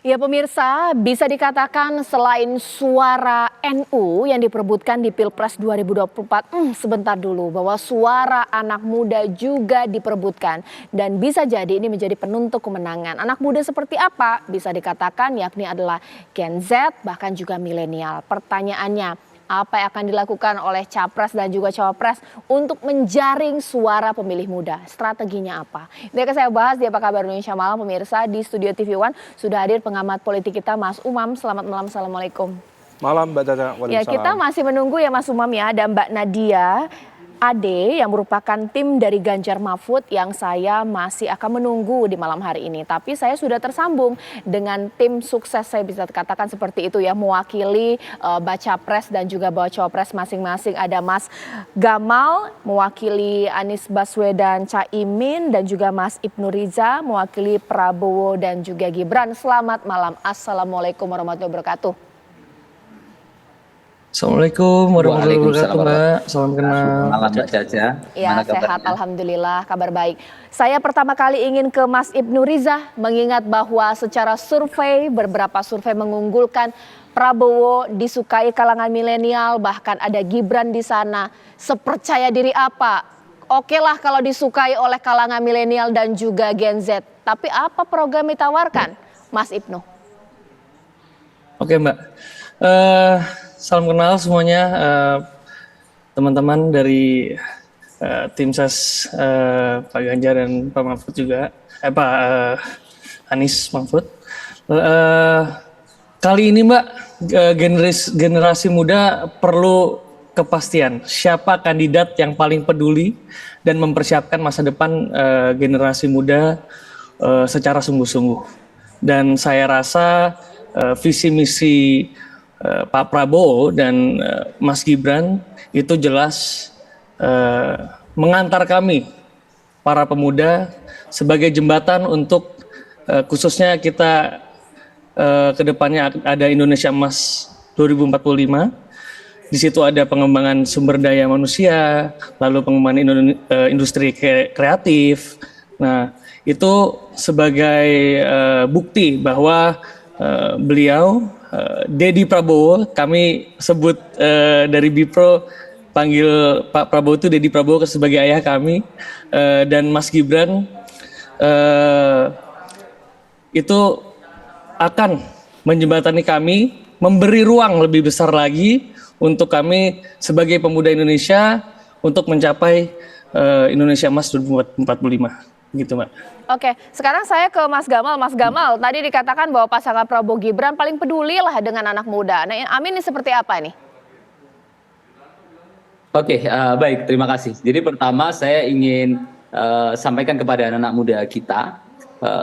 Ya pemirsa, bisa dikatakan selain suara NU yang diperebutkan di Pilpres 2024, sebentar dulu bahwa suara anak muda juga diperebutkan. Dan bisa jadi ini menjadi penentu kemenangan. Anak muda seperti apa? Bisa dikatakan yakni adalah Gen Z bahkan juga milenial. Pertanyaannya, apa yang akan dilakukan oleh Capres dan juga Cawapres untuk menjaring suara pemilih muda? Strateginya apa? Ini akan saya bahas di Apa Kabar Indonesia Malam pemirsa. Di Studio TV One sudah hadir pengamat politik kita Mas Umam. Selamat malam, Assalamualaikum. Malam Mbak Tata, Ya, kita waalaikumsalam. masih menunggu ya Mas Umam ya, ada Mbak Nadia Ade yang merupakan tim dari Ganjar Mahfud yang saya masih akan menunggu di malam hari ini. Tapi saya sudah tersambung dengan tim sukses, saya bisa katakan seperti itu ya, mewakili Baca Pres dan juga Baca Pres masing-masing. Ada Mas Gamal mewakili Anies Baswedan Caimin dan juga Mas Ibnu Riza mewakili Prabowo dan juga Gibran. Selamat malam, Assalamualaikum warahmatullahi wabarakatuh. Assalamualaikum warahmatullahi Waalaikumsalam wabarakatuh, Mbak. Salam kenal. Malam Mbak Caca. Ya, Gimana sehat kabarnya? alhamdulillah, kabar baik. Saya pertama kali ingin ke Mas Ibnu Riza, mengingat bahwa secara survei, beberapa survei mengunggulkan Prabowo disukai kalangan milenial, bahkan ada Gibran di sana. Sepercaya diri apa? Oke lah kalau disukai oleh kalangan milenial dan juga Gen Z. Tapi apa program ditawarkan, Mas Ibnu? Oke, Mbak. Salam kenal semuanya, teman-teman dari tim ses Pak Ganjar dan Pak Mahfud juga, Pak Anies Mahfud. Kali ini Mbak, generasi muda perlu kepastian siapa kandidat yang paling peduli dan mempersiapkan masa depan generasi muda secara sungguh-sungguh. Dan saya rasa visi misi Pak Prabowo dan Mas Gibran itu jelas mengantar kami para pemuda sebagai jembatan untuk khususnya kita kedepannya ada Indonesia Emas 2045. Di situ ada pengembangan sumber daya manusia, lalu pengembangan industri kreatif. Nah, itu sebagai bukti bahwa beliau Dedi Prabowo, kami sebut dari Bipro panggil Pak Prabowo itu Dedi Prabowo sebagai ayah kami, dan Mas Gibran itu akan menjembatani kami, memberi ruang lebih besar lagi untuk kami sebagai pemuda Indonesia untuk mencapai Indonesia Emas 2045. Gitu, Mbak. Oke, sekarang saya ke Mas Gamal. Mas Gamal, tadi dikatakan bahwa pasangan Prabowo Gibran paling peduli lah dengan anak muda. Nah, Amin ini seperti apa nih? Oke, baik, terima kasih. Jadi pertama saya ingin sampaikan kepada anak-anak muda kita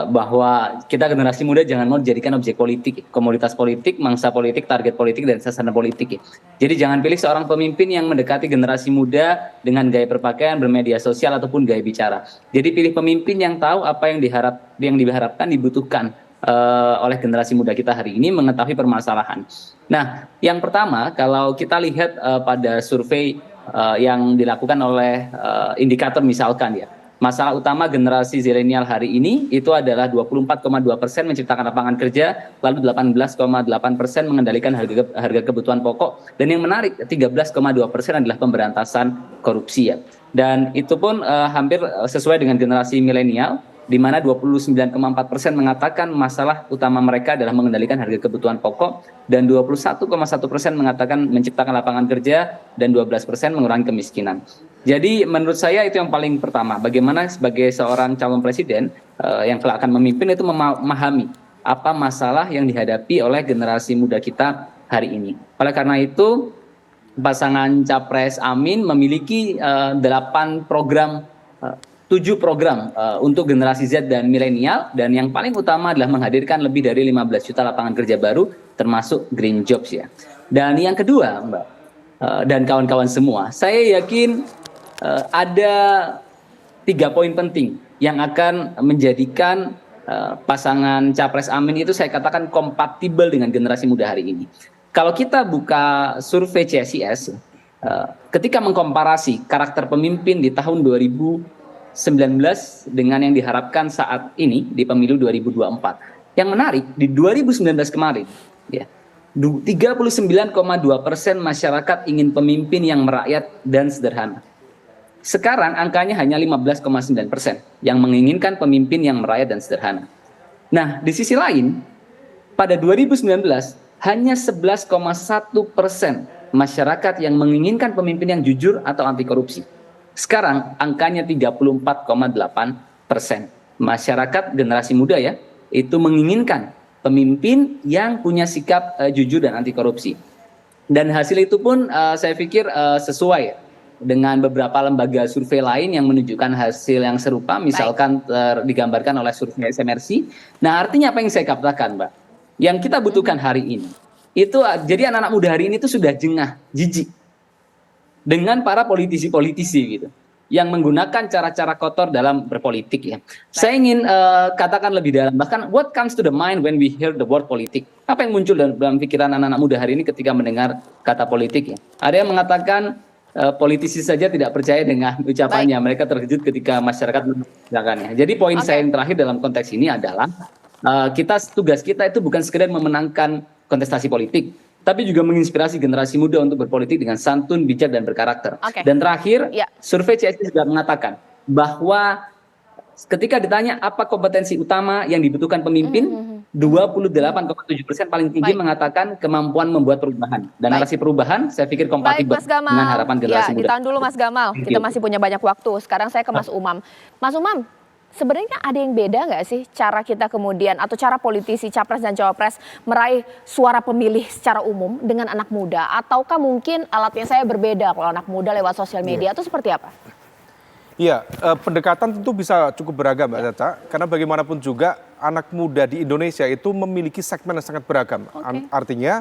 bahwa kita generasi muda jangan mau dijadikan objek politik, komoditas politik, mangsa politik, target politik, dan sasaran politik. Jadi jangan pilih seorang pemimpin yang mendekati generasi muda dengan gaya berpakaian, bermedia sosial, ataupun gaya bicara. Jadi pilih pemimpin yang tahu apa yang diharapkan, dibutuhkan oleh generasi muda kita hari ini, mengetahui permasalahan. Nah, yang pertama kalau kita lihat pada survei yang dilakukan oleh indikator misalkan ya, masalah utama generasi zilenial hari ini itu adalah 24,2% menciptakan lapangan kerja, lalu 18,8% mengendalikan harga kebutuhan pokok, dan yang menarik 13,2% adalah pemberantasan korupsi ya. Dan itu pun hampir sesuai dengan generasi milenial, di mana 29,4% mengatakan masalah utama mereka adalah mengendalikan harga kebutuhan pokok, dan 21,1% mengatakan menciptakan lapangan kerja, dan 12% mengurangi kemiskinan. Jadi menurut saya itu yang paling pertama, bagaimana sebagai seorang calon presiden yang kelak akan memimpin itu memahami apa masalah yang dihadapi oleh generasi muda kita hari ini. Oleh karena itu pasangan Capres Amin memiliki 8 program, 7 program untuk generasi Z dan milenial, dan yang paling utama adalah menghadirkan lebih dari 15 juta lapangan kerja baru termasuk green jobs ya. Dan yang kedua Mbak dan kawan-kawan semua, saya yakin ada 3 poin penting yang akan menjadikan pasangan Capres Amin itu saya katakan kompatibel dengan generasi muda hari ini. Kalau kita buka survei CSIS, ketika mengkomparasi karakter pemimpin di tahun 2019 dengan yang diharapkan saat ini di pemilu 2024, Yang menarik di 2019 kemarin, ya 39,2% masyarakat ingin pemimpin yang merakyat dan sederhana. Sekarang angkanya hanya 15,9% yang menginginkan pemimpin yang merakyat dan sederhana. Nah, di sisi lain, pada 2019 hanya 11,1% masyarakat yang menginginkan pemimpin yang jujur atau anti korupsi. Sekarang angkanya 34,8%. Masyarakat generasi muda ya, itu menginginkan pemimpin yang punya sikap jujur dan anti korupsi. Dan hasil itu pun saya pikir sesuai dengan beberapa lembaga survei lain yang menunjukkan hasil yang serupa, misalkan digambarkan oleh survei SMRC. Nah, artinya apa yang saya katakan, Mbak? Yang kita butuhkan hari ini, itu jadi anak-anak muda hari ini itu sudah jengah, jijik dengan para politisi-politisi gitu, yang menggunakan cara-cara kotor dalam berpolitik ya. Saya ingin katakan lebih dalam, bahkan what comes to the mind when we hear the word politik? Apa yang muncul dalam pikiran anak-anak muda hari ini ketika mendengar kata politik ya? Ada yang mengatakan politisi saja tidak percaya dengan ucapannya. Mereka terkejut ketika masyarakat mengerjakannya. Jadi poin saya yang terakhir dalam konteks ini adalah tugas kita itu bukan sekedar memenangkan kontestasi politik, tapi juga menginspirasi generasi muda untuk berpolitik dengan santun, bijak, dan berkarakter. Dan terakhir, survei CSI juga mengatakan bahwa ketika ditanya apa kompetensi utama yang dibutuhkan pemimpin, 28,7% paling tinggi mengatakan kemampuan membuat perubahan. Dan narasi perubahan saya pikir kompatibel dengan harapan generasi muda. Ditahan dulu Mas Gamal, kita masih punya banyak waktu. Sekarang saya ke Mas Umam. Mas Umam, sebenarnya ada yang beda nggak sih cara kita kemudian atau cara politisi capres dan cawapres meraih suara pemilih secara umum dengan anak muda? Ataukah mungkin alatnya saya berbeda kalau anak muda lewat sosial media itu seperti apa? Iya, pendekatan tentu bisa cukup beragam Mbak Caca, karena bagaimanapun juga anak muda di Indonesia itu memiliki segmen yang sangat beragam. Artinya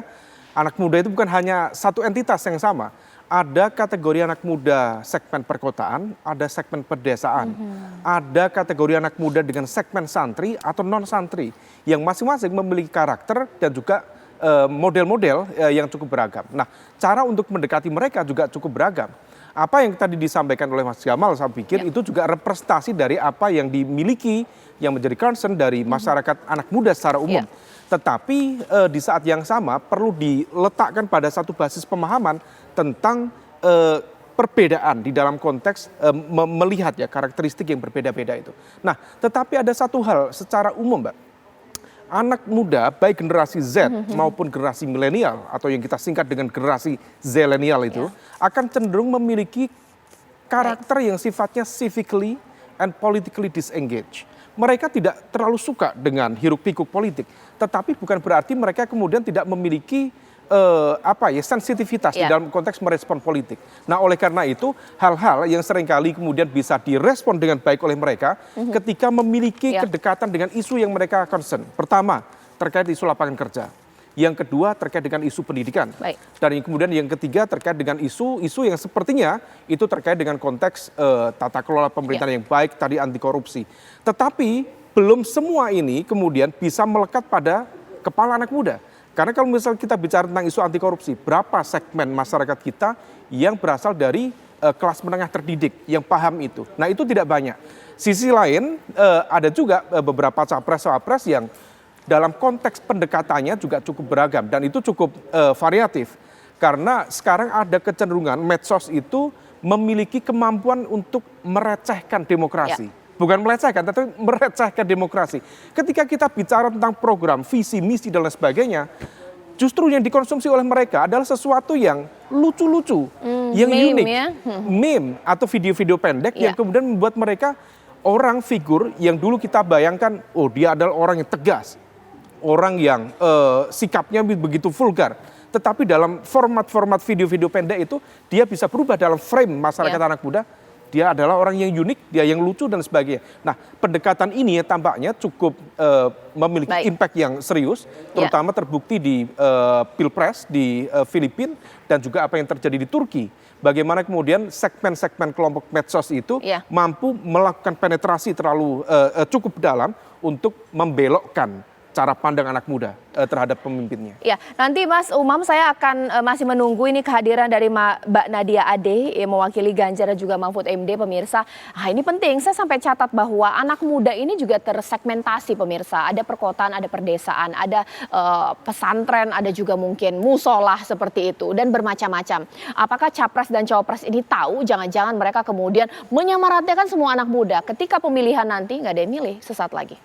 anak muda itu bukan hanya satu entitas yang sama. Ada kategori anak muda segmen perkotaan, ada segmen pedesaan, ada kategori anak muda dengan segmen santri atau non-santri, yang masing-masing memiliki karakter dan juga model-model yang cukup beragam. Nah, cara untuk mendekati mereka juga cukup beragam. Apa yang tadi disampaikan oleh Mas Gamal, saya pikir itu juga representasi dari apa yang dimiliki, yang menjadi concern dari masyarakat anak muda secara umum. Tetapi di saat yang sama perlu diletakkan pada satu basis pemahaman tentang perbedaan di dalam konteks melihat ya karakteristik yang berbeda-beda itu. Nah, tetapi ada satu hal secara umum, Mbak. Anak muda baik generasi Z maupun generasi milenial atau yang kita singkat dengan generasi zilenial itu akan cenderung memiliki karakter yang sifatnya civically and politically disengaged. Mereka tidak terlalu suka dengan hiruk-pikuk politik, tetapi bukan berarti mereka kemudian tidak memiliki sensitivitas di dalam konteks merespon politik. Nah, oleh karena itu hal-hal yang seringkali kemudian bisa direspon dengan baik oleh mereka ketika memiliki kedekatan dengan isu yang mereka concern. Pertama, terkait isu lapangan kerja. Yang kedua, terkait dengan isu pendidikan. Dan kemudian yang ketiga, terkait dengan isu yang sepertinya itu terkait dengan konteks tata kelola pemerintahan yang baik, tadi anti korupsi. Tetapi belum semua ini kemudian bisa melekat pada kepala anak muda. Karena kalau misalnya kita bicara tentang isu anti korupsi, berapa segmen masyarakat kita yang berasal dari kelas menengah terdidik yang paham itu? Nah, itu tidak banyak. Sisi lain ada juga beberapa capres-cawapres yang dalam konteks pendekatannya juga cukup beragam dan itu cukup variatif. Karena sekarang ada kecenderungan medsos itu memiliki kemampuan untuk merecehkan demokrasi. Bukan melecehkan, tapi merecehkan demokrasi. Ketika kita bicara tentang program, visi, misi, dan lain sebagainya, justru yang dikonsumsi oleh mereka adalah sesuatu yang lucu-lucu, yang unik. Meme atau video-video pendek yang kemudian membuat mereka orang figur yang dulu kita bayangkan, oh dia adalah orang yang tegas, orang yang sikapnya begitu vulgar. Tetapi dalam format-format video-video pendek itu, dia bisa berubah dalam frame masyarakat anak muda. Dia adalah orang yang unik, dia yang lucu dan sebagainya. Nah, pendekatan ini tampaknya cukup memiliki impact yang serius, terutama terbukti di Pilpres di Filipina dan juga apa yang terjadi di Turki. Bagaimana kemudian segmen-segmen kelompok medsos itu mampu melakukan penetrasi terlalu cukup dalam untuk membelokkan cara pandang anak muda terhadap pemimpinnya. Ya, nanti Mas Umam saya akan masih menunggu ini kehadiran dari Mbak Nadia Ade yang mewakili Ganjar dan juga Mahfud MD pemirsa. Nah, ini penting, saya sampai catat bahwa anak muda ini juga tersegmentasi pemirsa. Ada perkotaan, ada perdesaan, ada pesantren, ada juga mungkin musolah seperti itu dan bermacam-macam. Apakah Capres dan Cawapres ini tahu jangan-jangan mereka kemudian menyamaratakan semua anak muda ketika pemilihan nanti nggak ada yang milih sesaat lagi.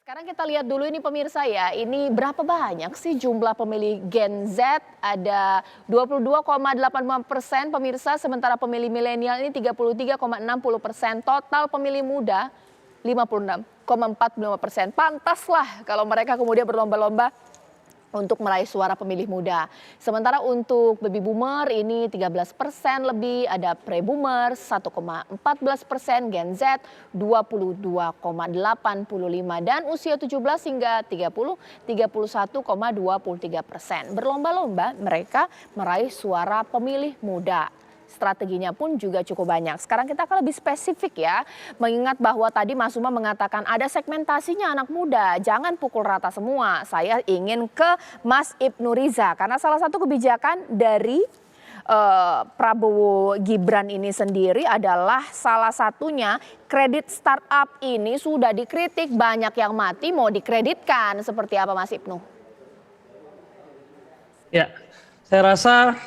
Sekarang kita lihat dulu ini pemirsa ya, ini berapa banyak sih jumlah pemilih Gen Z? Ada 22,85% pemirsa, sementara pemilih milenial ini 33,60%, total pemilih muda 56,45%. Pantaslah kalau mereka kemudian berlomba-lomba untuk meraih suara pemilih muda. Sementara untuk baby boomer ini 13% lebih, ada pre-boomer 1,14%, Gen Z 22,85 dan usia 17 hingga 30 31,23%. Berlomba-lomba mereka meraih suara pemilih muda. Strateginya pun juga cukup banyak. Sekarang kita akan lebih spesifik ya, mengingat bahwa tadi Mas Umam mengatakan ada segmentasinya anak muda, jangan pukul rata semua. Saya ingin ke Mas Ibnu Riza, karena salah satu kebijakan dari Prabowo Gibran ini sendiri adalah salah satunya kredit startup ini sudah dikritik, banyak yang mati mau dikreditkan. Seperti apa Mas Ibnu? Ya, saya rasa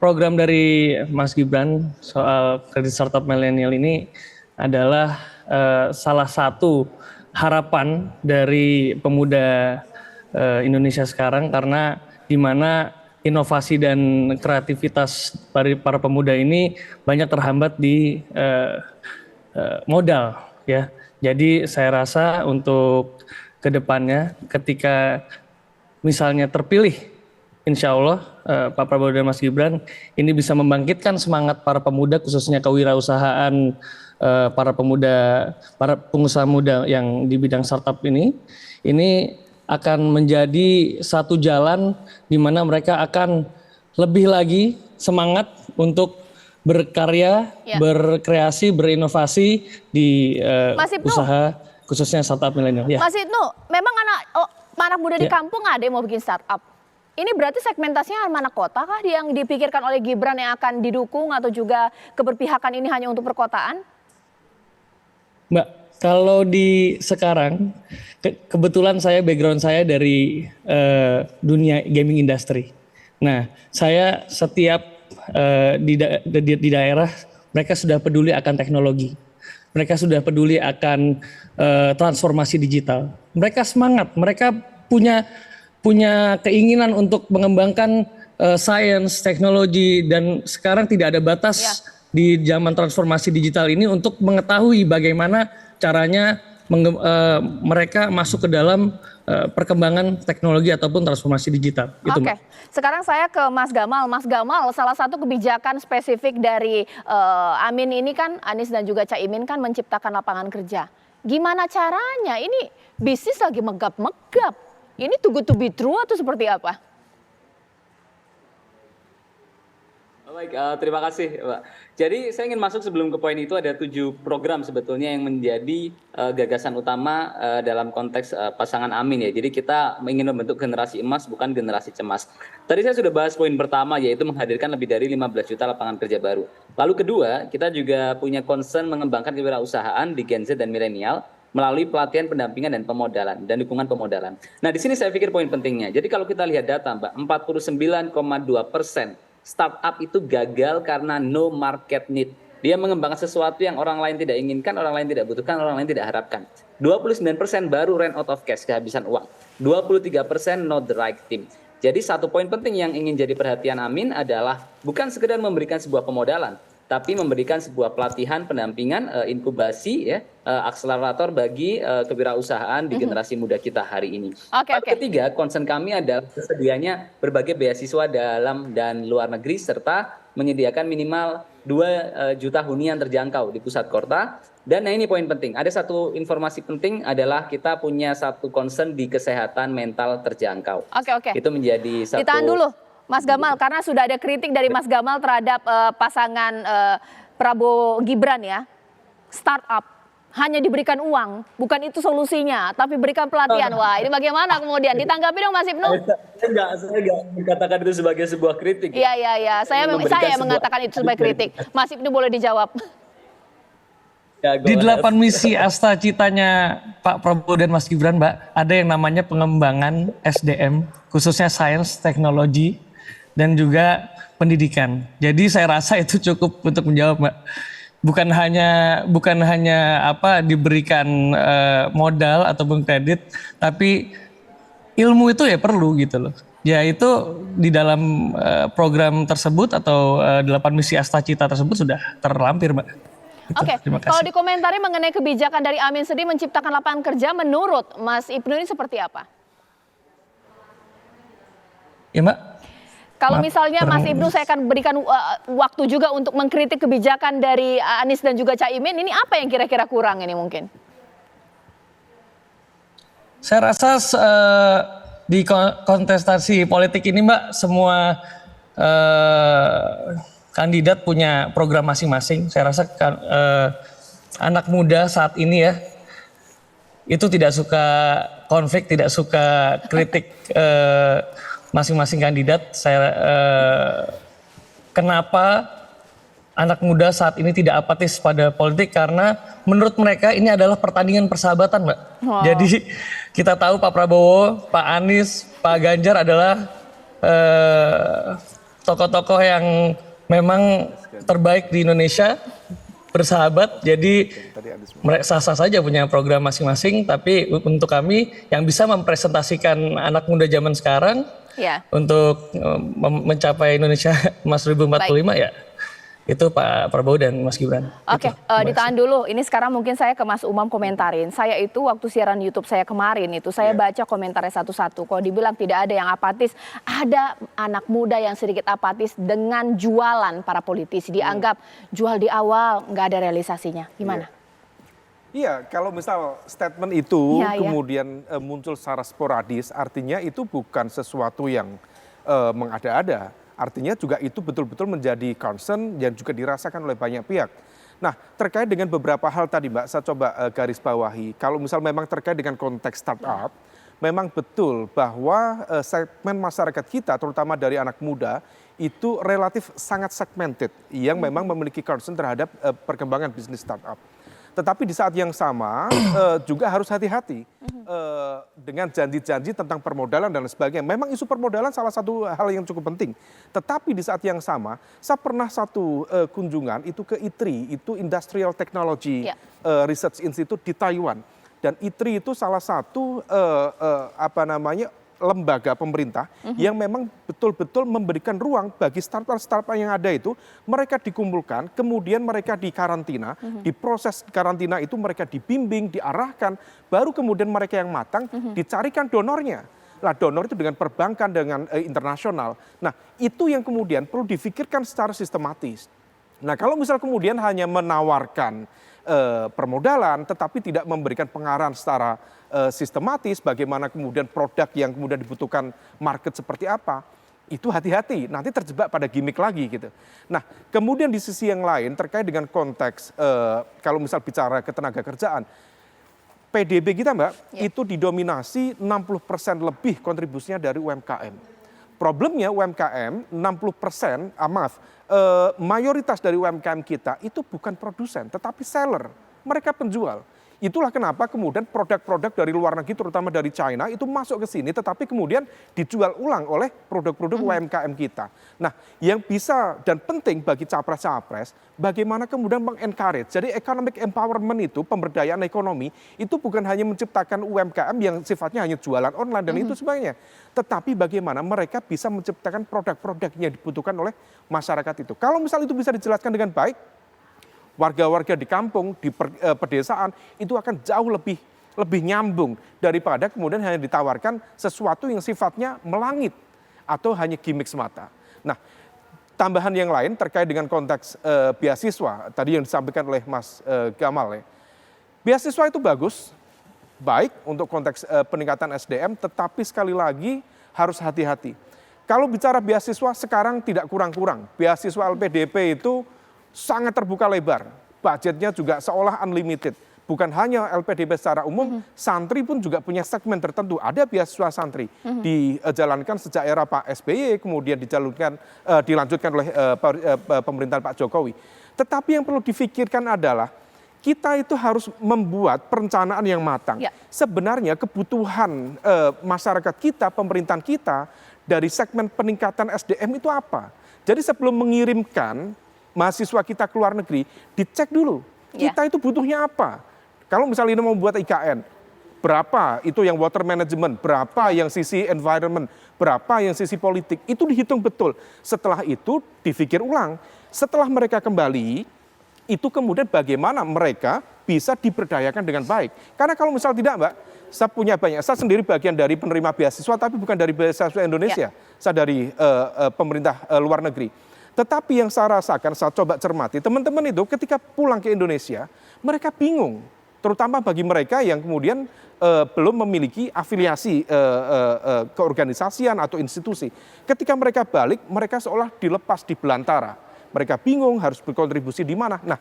program dari Mas Gibran soal kredit startup milenial ini adalah salah satu harapan dari pemuda Indonesia sekarang, karena di mana inovasi dan kreativitas dari para pemuda ini banyak terhambat di modal ya. Jadi saya rasa untuk kedepannya ketika misalnya terpilih, insya Allah Pak Prabowo dan Mas Gibran ini bisa membangkitkan semangat para pemuda, khususnya kewirausahaan para pengusaha muda yang di bidang startup ini akan menjadi satu jalan di mana mereka akan lebih lagi semangat untuk berkarya, berkreasi, berinovasi di usaha khususnya startup milenial. Ya. Mas Ibnu, memang anak muda di kampung ada yang mau bikin startup. Ini berarti segmentasinya mana kota kah yang dipikirkan oleh Gibran yang akan didukung atau juga keberpihakan ini hanya untuk perkotaan? Mbak, kalau di sekarang kebetulan background saya dari dunia gaming industry. Nah, saya setiap di daerah mereka sudah peduli akan teknologi. Mereka sudah peduli akan transformasi digital. Mereka semangat, mereka punya keinginan untuk mengembangkan sains, teknologi, dan sekarang tidak ada batas di zaman transformasi digital ini untuk mengetahui bagaimana caranya mereka masuk ke dalam perkembangan teknologi ataupun transformasi digital. Oke, sekarang saya ke Mas Gamal. Mas Gamal, salah satu kebijakan spesifik dari Amin ini kan, Anies dan juga Caimin kan menciptakan lapangan kerja. Gimana caranya? Ini bisnis lagi megap-megap. Ini too good to be true atau seperti apa? Baik, terima kasih Mbak. Jadi saya ingin masuk sebelum ke poin itu, ada 7 program sebetulnya yang menjadi gagasan utama dalam konteks pasangan Amin ya. Jadi kita ingin membentuk generasi emas bukan generasi cemas. Tadi saya sudah bahas poin pertama, yaitu menghadirkan lebih dari 15 juta lapangan kerja baru. Lalu kedua, kita juga punya concern mengembangkan kewirausahaan di Gen Z dan milenial melalui pelatihan, pendampingan, dan pemodalan, dan dukungan pemodalan. Nah, di sini saya pikir poin pentingnya. Jadi kalau kita lihat data, Mbak, 49,2% startup itu gagal karena no market need. Dia mengembangkan sesuatu yang orang lain tidak inginkan, orang lain tidak butuhkan, orang lain tidak harapkan. 29% baru ran out of cash, kehabisan uang. 23% not the right team. Jadi satu poin penting yang ingin jadi perhatian Amin adalah bukan sekedar memberikan sebuah pemodalan, tapi memberikan sebuah pelatihan, pendampingan, inkubasi, akselerator bagi kewirausahaan di generasi muda kita hari ini. Ketiga, concern kami adalah tersedianya berbagai beasiswa dalam dan luar negeri serta menyediakan minimal 2 juta hunian terjangkau di pusat kota. Dan ini poin penting, ada satu informasi penting adalah kita punya satu concern di kesehatan mental terjangkau. Itu menjadi satu. Ditahan dulu. Mas Gamal, karena sudah ada kritik dari Mas Gamal terhadap pasangan Prabowo Gibran ya, startup hanya diberikan uang, bukan itu solusinya, tapi berikan pelatihan. Wah, ini bagaimana kemudian? Ditanggapi dong Mas Ibnu. Saya nggak mengatakan itu sebagai sebuah kritik. Iya. Saya mengatakan itu sebagai kritik. Mas Ibnu boleh dijawab. Ya, Di 8 misi asta citanya Pak Prabowo dan Mas Gibran, Mbak, ada yang namanya pengembangan SDM, khususnya sains, teknologi, dan juga pendidikan. Jadi saya rasa itu cukup untuk menjawab, Mbak. Bukan hanya diberikan modal ataupun kredit, tapi ilmu itu ya perlu gitu loh. Ya itu di dalam program tersebut atau 8 misi asta cita tersebut sudah terlampir, Mbak. Oke, kalau dikomentari mengenai kebijakan dari Amin sendiri menciptakan lapangan kerja, menurut Mas Ibnu ini seperti apa? Ya, Mbak. Kalau misalnya Mas Ibnu, saya akan berikan waktu juga untuk mengkritik kebijakan dari Anies dan juga Caimin. Ini apa yang kira-kira kurang ini mungkin? Saya rasa di kontestasi politik ini, Mbak, semua kandidat punya program masing-masing. Saya rasa anak muda saat ini ya itu tidak suka konflik, tidak suka kritik masing-masing kandidat. Kenapa anak muda saat ini tidak apatis pada politik? Karena menurut mereka ini adalah pertandingan persahabatan, Mbak. Wow. Jadi kita tahu Pak Prabowo, Pak Anies, Pak Ganjar adalah tokoh-tokoh yang memang terbaik di Indonesia, bersahabat. Jadi mereka sah-sah saja punya program masing-masing, tapi untuk kami yang bisa mempresentasikan anak muda zaman sekarang untuk mencapai Indonesia Emas 2045 ya itu Pak Prabowo dan Mas Gibran. Oke, ditahan dulu. Ini sekarang mungkin saya ke Mas Umam komentarin. Saya itu waktu siaran YouTube saya kemarin itu saya baca komentarnya satu-satu. Kalau dibilang tidak ada yang apatis, ada anak muda yang sedikit apatis dengan jualan para politisi. Dianggap jual di awal nggak ada realisasinya. Gimana? Iya, kalau misal statement itu kemudian muncul secara sporadis, artinya itu bukan sesuatu yang mengada-ada. Artinya juga itu betul-betul menjadi concern yang juga dirasakan oleh banyak pihak. Nah, terkait dengan beberapa hal tadi Mbak, saya coba garis bawahi. Kalau misal memang terkait dengan konteks startup, memang betul bahwa segmen masyarakat kita, terutama dari anak muda, itu relatif sangat segmented, yang memang memiliki concern terhadap perkembangan bisnis startup. Tetapi di saat yang sama juga harus hati-hati dengan janji-janji tentang permodalan dan sebagainya. Memang isu permodalan salah satu hal yang cukup penting. Tetapi di saat yang sama, saya pernah satu kunjungan itu ke ITRI, itu Industrial Technology Research Institute di Taiwan. Dan ITRI itu salah satu lembaga pemerintah yang memang betul-betul memberikan ruang bagi startup-startup yang ada itu, mereka dikumpulkan, kemudian mereka dikarantina, di proses karantina itu mereka dibimbing, diarahkan, baru kemudian mereka yang matang dicarikan donornya. Nah, donor itu dengan perbankan, dengan internasional. Nah, itu yang kemudian perlu difikirkan secara sistematis. Nah, kalau misal kemudian hanya menawarkan permodalan, tetapi tidak memberikan pengarahan secara sistematis, bagaimana kemudian produk yang kemudian dibutuhkan market seperti apa, itu hati-hati, nanti terjebak pada gimmick lagi gitu. Nah, kemudian di sisi yang lain terkait dengan konteks, kalau misal bicara ketenaga kerjaan, PDB kita Mbak, itu didominasi 60% lebih kontribusinya dari UMKM. Problemnya UMKM 60%, mayoritas dari UMKM kita itu bukan produsen, tetapi seller, mereka penjual. Itulah kenapa kemudian produk-produk dari luar negeri, terutama dari China, itu masuk ke sini, tetapi kemudian dijual ulang oleh produk-produk UMKM kita. Nah, yang bisa dan penting bagi capres-capres, bagaimana kemudian meng-encourage. Jadi economic empowerment itu, pemberdayaan ekonomi, itu bukan hanya menciptakan UMKM yang sifatnya hanya jualan online dan itu sebagainya. Tetapi bagaimana mereka bisa menciptakan produk-produk yang dibutuhkan oleh masyarakat itu. Kalau misal itu bisa dijelaskan dengan baik, warga-warga di kampung, di pedesaan itu akan jauh lebih nyambung daripada kemudian hanya ditawarkan sesuatu yang sifatnya melangit atau hanya gimmick semata. Nah, tambahan yang lain terkait dengan konteks beasiswa tadi yang disampaikan oleh Mas Gamal ya. Beasiswa itu bagus, baik untuk konteks peningkatan SDM, tetapi sekali lagi harus hati-hati. Kalau bicara beasiswa sekarang tidak kurang-kurang. Beasiswa LPDP itu sangat terbuka lebar. Budgetnya juga seolah unlimited. Bukan hanya LPDP secara umum, santri pun juga punya segmen tertentu. Ada beasiswa santri dijalankan sejak era Pak SBY, kemudian dilanjutkan oleh pemerintahan Pak Jokowi. Tetapi yang perlu difikirkan adalah kita itu harus membuat perencanaan yang matang. Sebenarnya kebutuhan masyarakat kita, pemerintahan kita dari segmen peningkatan SDM itu apa? Jadi sebelum mengirimkan mahasiswa kita ke luar negeri, dicek dulu kita itu butuhnya apa. Kalau misalnya ini mau buat IKN, berapa itu yang water management, berapa yang sisi environment, berapa yang sisi politik, itu dihitung betul. Setelah itu dipikir ulang. Setelah mereka kembali, itu kemudian bagaimana mereka bisa diberdayakan dengan baik. Karena kalau misal tidak, Mbak, saya punya banyak, saya sendiri bagian dari penerima beasiswa, tapi bukan dari beasiswa Indonesia, saya dari pemerintah luar negeri. Tetapi yang saya rasakan, saya coba cermati, teman-teman itu ketika pulang ke Indonesia, mereka bingung. Terutama bagi mereka yang kemudian belum memiliki afiliasi keorganisasian atau institusi. Ketika mereka balik, mereka seolah dilepas di belantara. Mereka bingung harus berkontribusi di mana. Nah,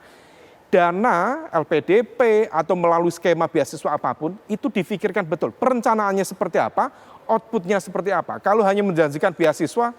dana LPDP atau melalui skema beasiswa apapun, itu difikirkan betul. Perencanaannya seperti apa, outputnya seperti apa. Kalau hanya menjanjikan beasiswa,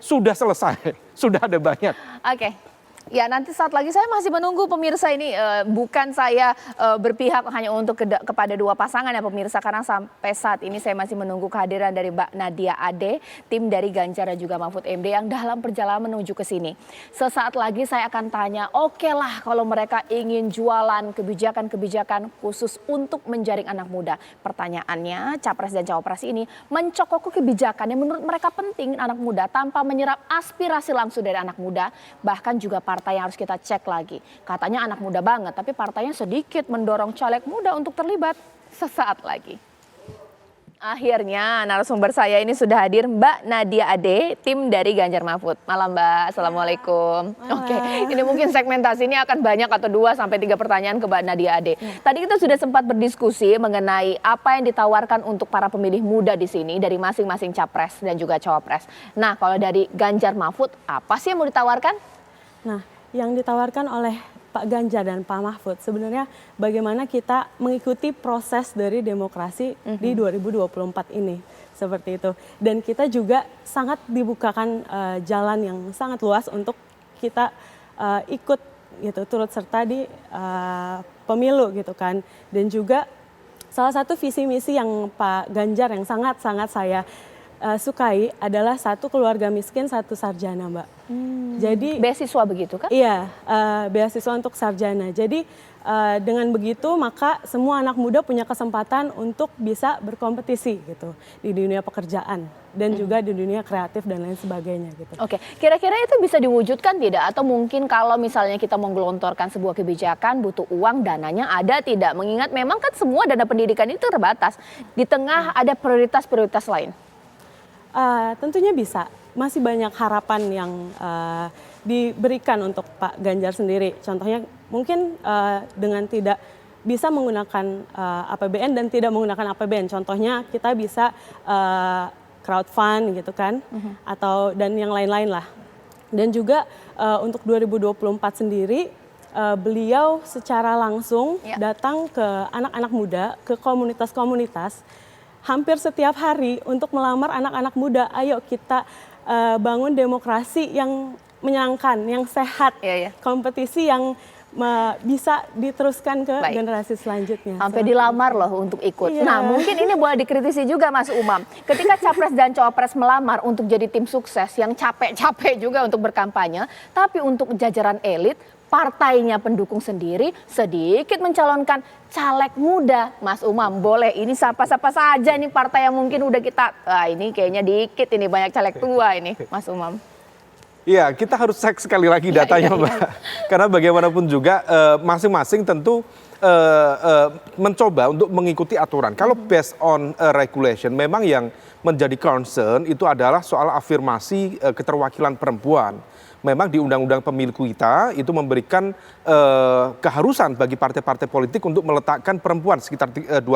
sudah selesai, sudah ada banyak. Oke. Ya, nanti saat lagi saya masih menunggu pemirsa ini, bukan saya berpihak hanya untuk kepada dua pasangan ya pemirsa, karena sampai saat ini saya masih menunggu kehadiran dari Mbak Nadia Ade, tim dari Ganjar dan juga Mahfud MD yang dalam perjalanan menuju ke sini. Sesaat lagi saya akan tanya, oke lah kalau mereka ingin jualan kebijakan-kebijakan khusus untuk menjaring anak muda. Pertanyaannya, Capres dan Cawapres ini mencokok kebijakan yang menurut mereka penting anak muda tanpa menyerap aspirasi langsung dari anak muda, bahkan juga partai yang harus kita cek lagi. Katanya anak muda banget, tapi partainya sedikit mendorong caleg muda untuk terlibat. Sesaat lagi. Akhirnya narasumber saya ini sudah hadir, Mbak Nadia Ade, tim dari Ganjar Mahfud. Malam Mbak, Assalamualaikum. Oke, ini mungkin segmentasi ini akan banyak atau 2 sampai 3 pertanyaan ke Mbak Nadia Ade. Tadi kita sudah sempat berdiskusi mengenai apa yang ditawarkan untuk para pemilih muda di sini dari masing-masing capres dan juga cawapres. Nah, kalau dari Ganjar Mahfud, apa sih yang mau ditawarkan? Nah, yang ditawarkan oleh Pak Ganjar dan Pak Mahfud sebenarnya bagaimana kita mengikuti proses dari demokrasi di 2024 ini, seperti itu. Dan kita juga sangat dibukakan jalan yang sangat luas untuk kita ikut gitu, turut serta di pemilu gitu kan. Dan juga salah satu visi misi yang Pak Ganjar yang sangat-sangat saya sukai adalah 1 keluarga miskin 1 sarjana, Mbak. Jadi beasiswa begitu kan? Iya, beasiswa untuk sarjana. Jadi dengan begitu maka semua anak muda punya kesempatan untuk bisa berkompetisi gitu di dunia pekerjaan dan juga di dunia kreatif dan lain sebagainya gitu. Oke, kira-kira itu bisa diwujudkan tidak? Atau mungkin kalau misalnya kita menggelontorkan sebuah kebijakan butuh uang, dananya ada tidak? Mengingat memang kan semua dana pendidikan itu terbatas. Di tengah ada prioritas-prioritas lain. Tentunya bisa. Masih banyak harapan yang diberikan untuk Pak Ganjar sendiri. Contohnya mungkin dengan tidak bisa menggunakan APBN dan tidak menggunakan APBN. Contohnya kita bisa crowdfund gitu kan, atau dan yang lain-lain lah. Dan juga untuk 2024 sendiri beliau secara langsung datang ke anak-anak muda, ke komunitas-komunitas. Hampir setiap hari untuk melamar anak-anak muda, ayo kita bangun demokrasi yang menyenangkan, yang sehat, kompetisi yang bisa diteruskan ke generasi selanjutnya. Sampai dilamar loh untuk ikut. Nah, mungkin ini boleh dikritisi juga Mas Umam. Ketika Capres dan Cawapres melamar untuk jadi tim sukses yang capek-capek juga untuk berkampanye, tapi untuk jajaran elit, partainya pendukung sendiri sedikit mencalonkan caleg muda. Mas Umam, boleh ini siapa-siapa saja nih partai yang mungkin udah kita, ini kayaknya dikit ini banyak caleg tua ini, Mas Umam. Iya, kita harus cek sekali lagi datanya, Mbak. Karena bagaimanapun juga masing-masing tentu mencoba untuk mengikuti aturan. Kalau based on regulation, memang yang menjadi concern itu adalah soal afirmasi keterwakilan perempuan. Memang di Undang-Undang Pemilu kita itu memberikan keharusan bagi partai-partai politik untuk meletakkan perempuan sekitar 20-30%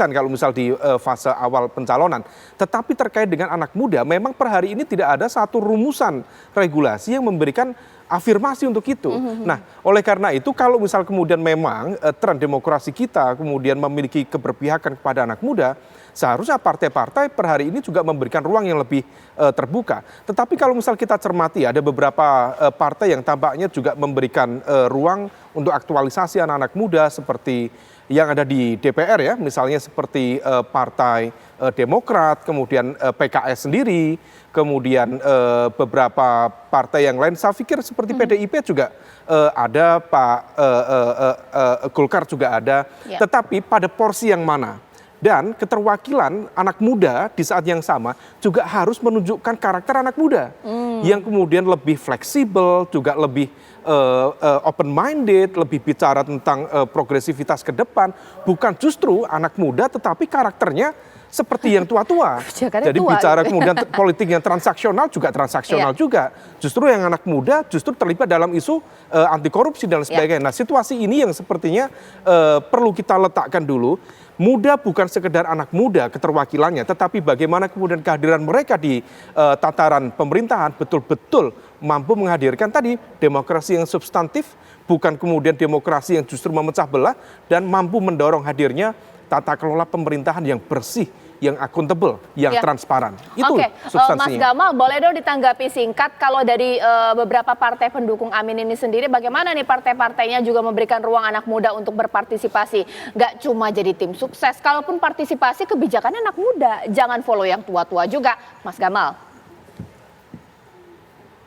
kalau misal di fase awal pencalonan. Tetapi terkait dengan anak muda, memang per hari ini tidak ada satu rumusan regulasi yang memberikan afirmasi untuk itu. Nah, oleh karena itu kalau misal kemudian memang tren demokrasi kita kemudian memiliki keberpihakan kepada anak muda, seharusnya partai-partai per hari ini juga memberikan ruang yang lebih terbuka. Tetapi kalau misal kita cermati, ada beberapa partai yang tampaknya juga memberikan ruang untuk aktualisasi anak-anak muda seperti yang ada di DPR ya, misalnya seperti Partai Demokrat, kemudian PKS sendiri, kemudian beberapa partai yang lain. Saya pikir seperti PDIP juga ada, Pak Golkar juga ada, tetapi pada porsi yang mana? Dan keterwakilan anak muda di saat yang sama juga harus menunjukkan karakter anak muda yang kemudian lebih fleksibel, juga lebih open minded, lebih bicara tentang progresivitas ke depan, bukan justru anak muda tetapi karakternya seperti yang tua-tua. Jadi tua, bicara gitu. kemudian politik yang transaksional juga. Justru yang anak muda justru terlibat dalam isu anti korupsi dan sebagainya. Nah, situasi ini yang sepertinya perlu kita letakkan dulu. Muda bukan sekedar anak muda keterwakilannya, tetapi bagaimana kemudian kehadiran mereka di tataran pemerintahan betul-betul mampu menghadirkan tadi demokrasi yang substantif, bukan kemudian demokrasi yang justru memecah belah, dan mampu mendorong hadirnya tata kelola pemerintahan yang bersih, yang akuntabel, yang transparan. Itu substansinya. Mas Gamal, boleh dong ditanggapi singkat kalau dari beberapa partai pendukung Amin ini sendiri, bagaimana nih partai-partainya juga memberikan ruang anak muda untuk berpartisipasi? Nggak cuma jadi tim sukses, kalaupun partisipasi kebijakannya anak muda, jangan follow yang tua-tua juga, Mas Gamal.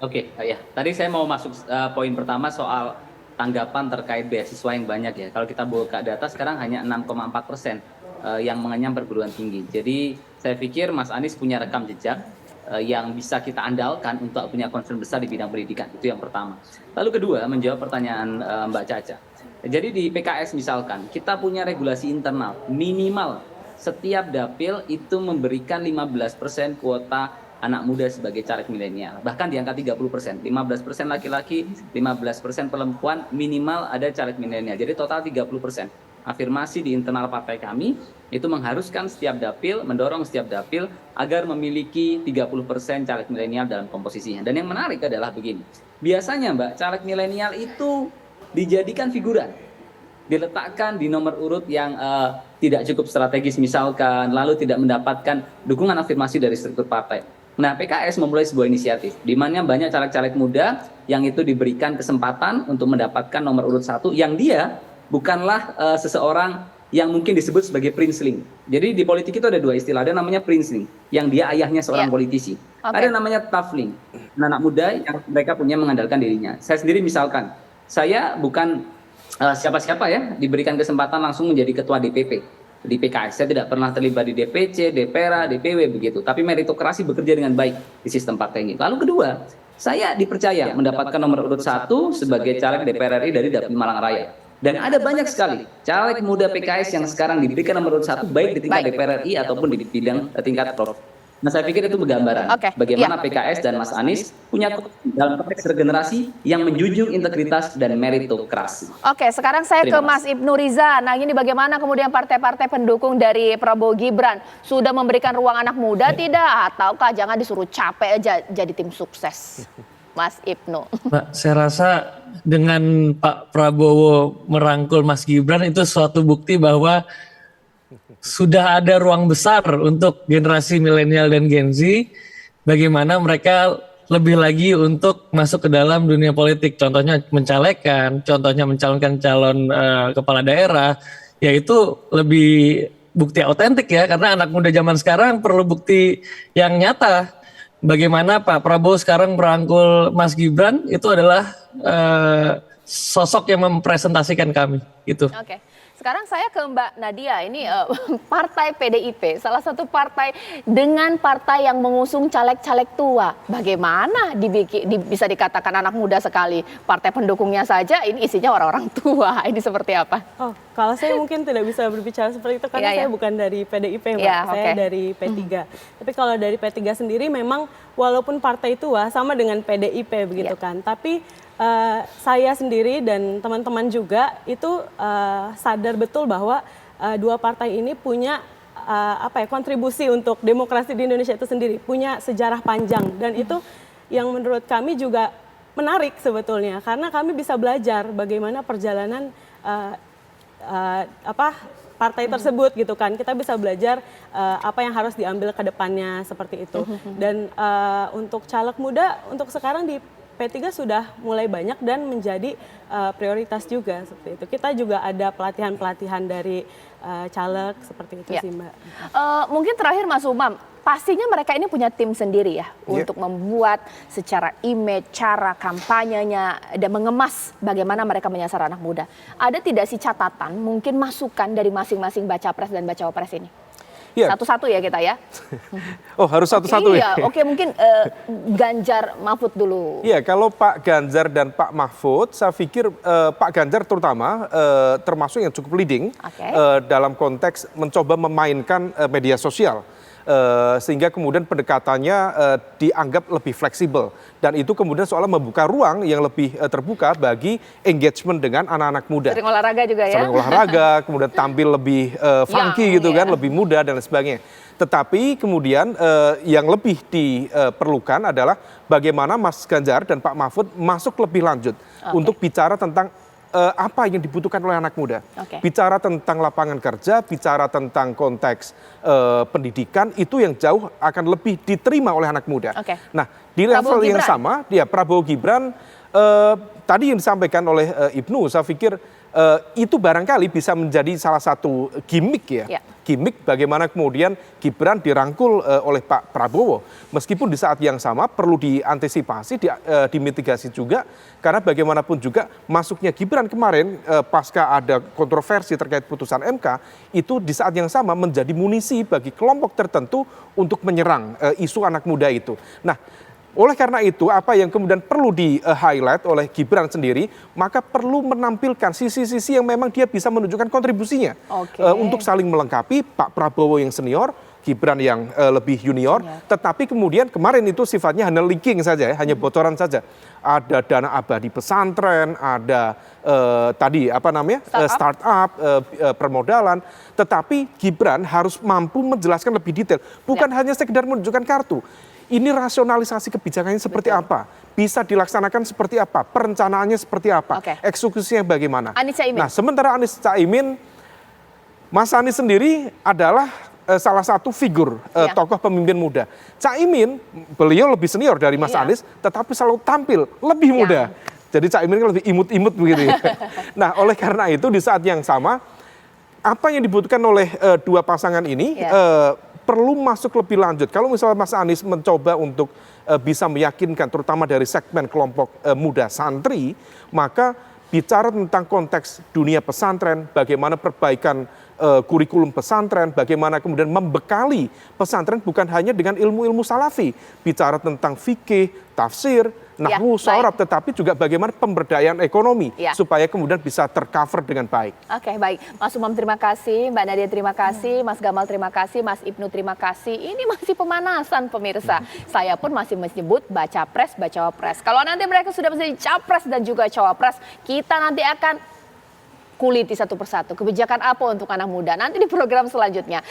Oke, ya. Tadi saya mau masuk poin pertama soal tanggapan terkait beasiswa yang banyak ya. Kalau kita buka data sekarang hanya 6,4% yang mengenyam perguruan tinggi. Jadi saya pikir Mas Anies punya rekam jejak yang bisa kita andalkan untuk punya concern besar di bidang pendidikan. Itu yang pertama. Lalu kedua, menjawab pertanyaan Mbak Caca. Jadi di PKS misalkan, kita punya regulasi internal minimal setiap dapil itu memberikan 15% kuota anak muda sebagai caleg milenial. Bahkan di angka 30%, 15% laki-laki, 15% perempuan, minimal ada caleg milenial. Jadi total 30%. Afirmasi di internal partai kami itu mengharuskan setiap dapil, mendorong setiap dapil agar memiliki 30% caleg milenial dalam komposisinya. Dan yang menarik adalah begini, biasanya Mbak, caleg milenial itu dijadikan figuran, diletakkan di nomor urut yang tidak cukup strategis misalkan, lalu tidak mendapatkan dukungan afirmasi dari struktur partai. Nah, PKS memulai sebuah inisiatif di mana banyak caleg-caleg muda yang itu diberikan kesempatan untuk mendapatkan nomor urut 1 yang dia bukanlah seseorang yang mungkin disebut sebagai princeling. Jadi di politik itu ada dua istilah, ada namanya princeling yang dia ayahnya seorang politisi. Ada namanya toughling, anak muda yang mereka punya mengandalkan dirinya. Saya sendiri misalkan, saya bukan siapa-siapa ya, diberikan kesempatan langsung menjadi ketua DPP. Di PKS, saya tidak pernah terlibat di DPC, DPRA, DPW begitu. Tapi meritokrasi bekerja dengan baik di sistem partai ini. Lalu kedua, saya dipercaya mendapatkan nomor urut 1 sebagai caleg DPR RI dari Dapil Malang Raya. Dan ada banyak sekali caleg muda PKS yang sekarang diberikan nomor urut 1 baik di tingkat DPR RI ataupun di bidang tingkat provinsi. Nah, saya pikir itu gambaran bagaimana PKS dan Mas Anies punya dalam konteks regenerasi yang menjunjung integritas dan meritokrasi. Oke, sekarang saya ke Mas Ibnu Riza. Nah, ini bagaimana kemudian partai-partai pendukung dari Prabowo Gibran sudah memberikan ruang anak muda tidak? Ataukah jangan disuruh capek aja jadi tim sukses? Mas Ibnu. Mbak, saya rasa dengan Pak Prabowo merangkul Mas Gibran itu suatu bukti bahwa sudah ada ruang besar untuk generasi milenial dan Gen Z, bagaimana mereka lebih lagi untuk masuk ke dalam dunia politik, contohnya mencalekkan, contohnya mencalonkan calon kepala daerah, yaitu lebih bukti otentik ya, karena anak muda zaman sekarang perlu bukti yang nyata. Bagaimana Pak Prabowo sekarang merangkul Mas Gibran itu adalah sosok yang mempresentasikan kami, gitu. Oke. Sekarang saya ke Mbak Nadia, ini partai PDIP, salah satu partai dengan partai yang mengusung caleg-caleg tua. Bagaimana bisa dikatakan anak muda sekali? Partai pendukungnya saja ini isinya orang-orang tua, ini seperti apa? Oh, kalau saya mungkin tidak bisa berbicara seperti itu karena saya bukan dari PDIP, Mbak. Saya dari P3. Tapi kalau dari P3 sendiri memang walaupun partai tua sama dengan PDIP begitu kan. Tapi saya sendiri dan teman-teman juga itu sadar betul bahwa dua partai ini punya kontribusi untuk demokrasi di Indonesia itu sendiri, punya sejarah panjang, dan itu yang menurut kami juga menarik sebetulnya karena kami bisa belajar bagaimana perjalanan partai tersebut gitu kan. Kita bisa belajar apa yang harus diambil ke depannya seperti itu. Dan untuk caleg muda untuk sekarang di P3 sudah mulai banyak dan menjadi prioritas juga seperti itu. Kita juga ada pelatihan-pelatihan dari caleg seperti itu sih, Mbak. Mungkin terakhir Mas Umam, pastinya mereka ini punya tim sendiri ya untuk membuat secara image, cara kampanyenya dan mengemas bagaimana mereka menyasar anak muda. Ada tidak sih catatan, mungkin masukan dari masing-masing baca pres dan bacawa pres ini? Satu-satu ya kita ya. Oh, harus satu-satu ya? Oke, mungkin Ganjar Mahfud dulu. Iya, kalau Pak Ganjar dan Pak Mahfud, saya pikir Pak Ganjar terutama termasuk yang cukup leading dalam konteks mencoba memainkan media sosial. Sehingga kemudian pendekatannya dianggap lebih fleksibel. Dan itu kemudian seolah membuka ruang yang lebih terbuka bagi engagement dengan anak-anak muda. Sering olahraga juga ya? Sering olahraga, kemudian tampil lebih funky gitu kan, lebih muda dan lain sebagainya. Tetapi kemudian yang lebih diperlukan adalah bagaimana Mas Ganjar dan Pak Mahfud masuk lebih lanjut untuk bicara tentang apa yang dibutuhkan oleh anak muda. Bicara tentang lapangan kerja, bicara tentang konteks pendidikan, itu yang jauh akan lebih diterima oleh anak muda. Nah, di level yang sama, Prabowo Gibran, tadi yang disampaikan oleh Ibnu, saya pikir itu barangkali bisa menjadi salah satu gimmick ya. Gimmick bagaimana kemudian Gibran dirangkul oleh Pak Prabowo. Meskipun di saat yang sama perlu diantisipasi, dimitigasi juga. Karena bagaimanapun juga masuknya Gibran kemarin pasca ada kontroversi terkait putusan MK, itu di saat yang sama menjadi munisi bagi kelompok tertentu untuk menyerang isu anak muda itu. Nah, oleh karena itu, apa yang kemudian perlu di-highlight oleh Gibran sendiri, maka perlu menampilkan sisi-sisi yang memang dia bisa menunjukkan kontribusinya. Untuk saling melengkapi Pak Prabowo yang senior, Gibran yang lebih junior, tetapi kemudian kemarin itu sifatnya hanya leaking saja, hanya bocoran saja. Ada dana abadi pesantren, ada startup, permodalan, tetapi Gibran harus mampu menjelaskan lebih detail, bukan hanya sekedar menunjukkan kartu. Ini rasionalisasi kebijakannya seperti apa, bisa dilaksanakan seperti apa, perencanaannya seperti apa, eksekusinya bagaimana. Nah, sementara Anies Caimin, Mas Anies sendiri adalah salah satu figur tokoh pemimpin muda. Caimin, beliau lebih senior dari Mas Anies, tetapi selalu tampil lebih muda. Jadi Caimin kan lebih imut-imut begitu ya. Nah, oleh karena itu di saat yang sama, apa yang dibutuhkan oleh dua pasangan ini perlu masuk lebih lanjut. Kalau misalnya Mas Anies mencoba untuk bisa meyakinkan terutama dari segmen kelompok muda santri, maka bicara tentang konteks dunia pesantren, bagaimana perbaikan kurikulum pesantren, bagaimana kemudian membekali pesantren bukan hanya dengan ilmu-ilmu salafi, bicara tentang fikih, tafsir, nahwu, sorab, tetapi juga bagaimana pemberdayaan ekonomi supaya kemudian bisa tercover dengan baik. Baik. Mas Umam terima kasih, Mbak Nadia terima kasih, Mas Gamal terima kasih, Mas Ibnu terima kasih. Ini masih pemanasan pemirsa. Saya pun masih menyebut baca pres, bacawa pres. Kalau nanti mereka sudah menjadi capres dan juga cawapres, kita nanti akan kuliti satu persatu kebijakan apa untuk anak muda nanti di program selanjutnya.